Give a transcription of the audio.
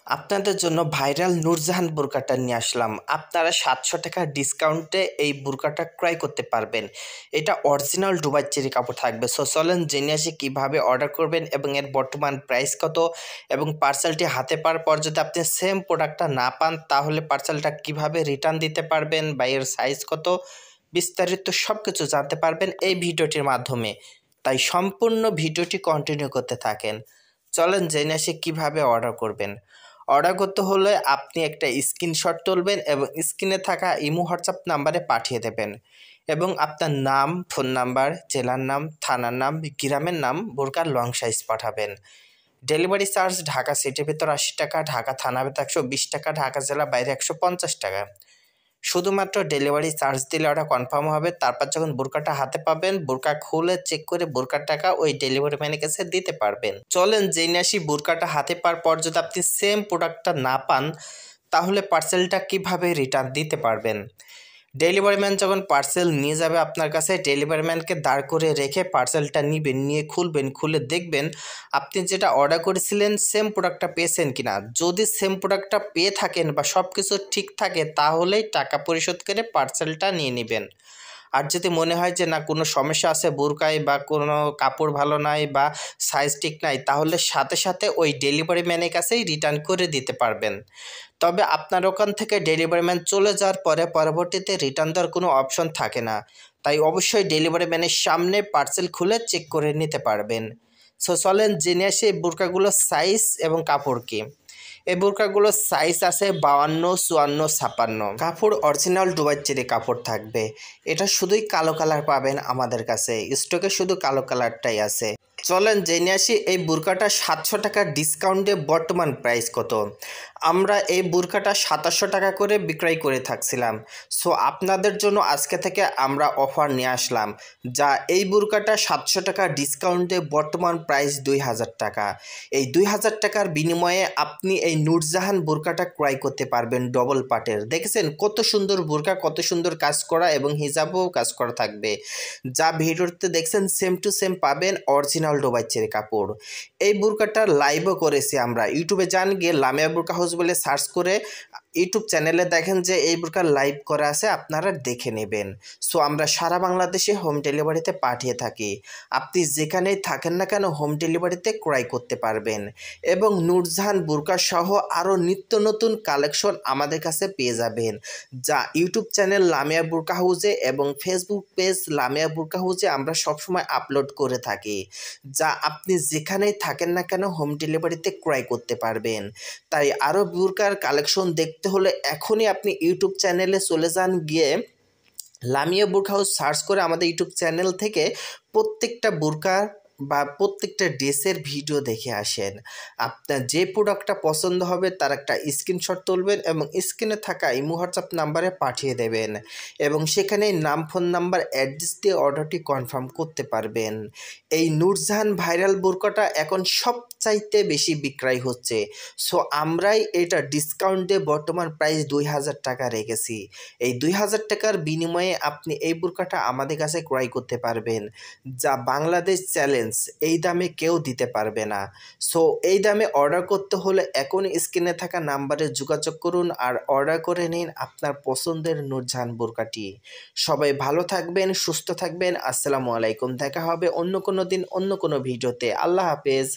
আপনাদের জন্য ভাইরাল নূরজাহান বোরকাটা নিয়ে আসলাম। আপনারা ৭০০ টাকা ডিসকাউন্টে এই বোরকাটা ক্রয় করতে পারবেন। এটা অরিজিনাল দুবাই চেরি কাপড় থাকবে। সো চলেন জেনে আসি কীভাবে অর্ডার করবেন এবং এর বর্তমান প্রাইস কত, এবং পার্সেলটি হাতে পাওয়ার পর যদি আপনি সেম প্রোডাক্টটা না পান তাহলে পার্সেলটা কিভাবে রিটার্ন দিতে পারবেন বা এর সাইজ কত, বিস্তারিত সব কিছু জানতে পারবেন এই ভিডিওটির মাধ্যমে। তাই সম্পূর্ণ ভিডিওটি কন্টিনিউ করতে থাকেন। চলেন জেনে আসি কীভাবে অর্ডার করবেন। অর্ডার করতে হলে আপনি একটা স্ক্রিনশট তুলবেন এবং স্ক্রিনে থাকা ইমো হোয়াটসঅ্যাপ নাম্বারে পাঠিয়ে দেবেন এবং আপনার নাম, ফোন নাম্বার, জেলার নাম, থানার নাম, গ্রামের নাম, বোরকার লং সাইজ পাঠাবেন। ডেলিভারি চার্জ ঢাকা সিটির ভিতর ৮০ টাকা, ঢাকা থানা ভিতর ১২০ টাকা, ঢাকা জেলা বাইরে ১৫০ টাকা। শুধুমাত্র ডেলিভারি চার্জ দিলে ওটা কনফার্ম হবে। তারপর যখন বোরকাটা হাতে পাবেন, বোরকা খুলে চেক করে বোরকার টাকা ওই ডেলিভারি ম্যানের কাছে দিতে পারবেন। চলেন জেনে আসি বোরকাটা হাতে পাওয়ার পর যদি আপনি সেম প্রোডাক্টটা না পান তাহলে পার্সেলটা কিভাবে রিটার্ন দিতে পারবেন। ডেলিভারি ম্যান যখন পার্সেল নিয়ে যাবে আপনার কাছে, ডেলিভারি ম্যানকে দাঁড় করে রেখে পার্সেলটা নিবেন, নিয়ে খুলবেন, খুলে দেখবেন আপনি যেটা অর্ডার করেছিলেন সেম প্রোডাক্টটা পেয়েছেন কিনা। যদি সেম প্রোডাক্টটা পেয়ে থাকেন বা সব কিছু ঠিক থাকে তাহলেই টাকা পরিশোধ করে পার্সেলটা নিয়ে নেবেন। আর যদি মনে হয় যে না কোনো সমস্যা আছে বোরকায় বা কোনো কাপড় ভালো নাই বা সাইজ ঠিক নাই, তাহলে সাথে সাথে ওই ডেলিভারি ম্যানের কাছেই রিটার্ন করে দিতে পারবেন। তবে আপনার ওখান থেকে ডেলিভারি ম্যান চলে যাওয়ার পরে পরবর্তীতে রিটার্ন দেওয়ার কোনো অপশন থাকে না। তাই অবশ্যই ডেলিভারি ম্যানের সামনে পার্সেল খুলে চেক করে নিতে পারবেন। সো চলেন জেনে আসি এই বোরকাগুলোর সাইজ এবং কাপড় কী। এই বোরকাগুলোর সাইজ আছে ৫২, ৫৪, ৫৬। কাপড় অরিজিনাল দুবাই চেরি কাপড় থাকবে। এটা শুধুই কালো কালার পাবেন আমাদের কাছে, স্টকে শুধু কালো কালারটাই আছে। চলেন জেনে আসি এই বোরকাটা ৭০০ টাকার ডিসকাউন্টে বর্তমান প্রাইস কত। আমরা এই বোরকাটা ২৭০০ টাকা করে বিক্রয় করে থাকছিলাম। সো আপনাদের জন্য আজকে থেকে আমরা অফার নিয়ে আসলাম, যা এই বোরকাটা ৭০০ টাকা ডিসকাউন্টে বর্তমান প্রাইস ২০০০ টাকা। এই ২০০০ টাকার বিনিময়ে আপনি এই নূরজাহান বোরকাটা ক্রয় করতে পারবেন ডবল পাটের। দেখেছেন কত সুন্দর বোরকা, কত সুন্দর কাজ করা এবং হিজাবও কাজ করা থাকবে। যা ভিডিওতে দেখছেন সেম টু সেম পাবেন অরিজিনাল দুবাই চেরি কাপড়। এই বোরকাটা লাইভও করেছি আমরা। ইউটিউবে যান, গিয়ে লামিয়া বোরকা হাউস বলে সার্চ করে ইউটিউব চ্যানেলে দেখেন যে এই বোরকা লাইভ করা আছে, আপনারা দেখে নেবেন। সো আমরা সারা বাংলাদেশে হোম ডেলিভারিতে পাঠিয়ে থাকি। আপনি যেখানেই থাকেন না কেন হোম ডেলিভারিতে ক্রয় করতে পারবেন এবং নূরজাহান বোরকা সহ আরও নিত্য নতুন কালেকশন আমাদের কাছে পেয়ে যাবেন, যা ইউটিউব চ্যানেল লামিয়া বোরকা হাউসে এবং ফেসবুক পেজ লামিয়া বোরকা হাউসে আমরা সবসময় আপলোড করে থাকি, যা আপনি যেখানেই থাকেন না কেন হোম ডেলিভারিতে ক্রয় করতে পারবেন। তাই আরও বোরকার কালেকশন দেখতে হলে এখনই আপনি ইউটিউব চ্যানেলে চলে যান, গিয়ে লামিয়া বোরকা হাউস সার্চ করে আমাদের ইউটিউব চ্যানেল থেকে প্রত্যেকটা বোরকার বা প্রত্যেকটা ড্রেসের ভিডিও দেখে আসেন। আপনার যে প্রোডাক্টটা পছন্দ হবে তার একটা স্ক্রিনশট তুলবেন এবং স্ক্রিনে থাকা ইমো হোয়াটসঅ্যাপ নাম্বারে পাঠিয়ে দেবেন এবং সেখানে নাম, ফোন নাম্বার, অ্যাড্রেস দিয়ে অর্ডারটি কনফার্ম করতে পারবেন। এই নূরজাহান ভাইরাল বোরকাটা এখন সবচাইতে বেশি বিক্রয় হচ্ছে। সো আমরাই এটা ডিসকাউন্ট দিয়ে বর্তমান প্রাইস ২০০০ টাকা রেখেছি। এই ২০০০ টাকার বিনিময়ে আপনি এই বোরকাটা আমাদের কাছে ক্রয় করতে পারবেন, যা বাংলাদেশ চ্যালেঞ্জ। এই দামে কেউ দিতে পারবে না। সো এই দামে অর্ডার করতে হলে এখনই স্ক্রিনে থাকা নাম্বারে যোগাযোগ করুন আর অর্ডার করে নিন আপনার পছন্দের নূরজাহান বোরকাটি। সবাই ভালো থাকবেন, সুস্থ থাকবেন। আসসালামু আলাইকুম। দেখা হবে অন্য কোনো দিন অন্য কোনো ভিডিওতে। আল্লাহ হাফেজ।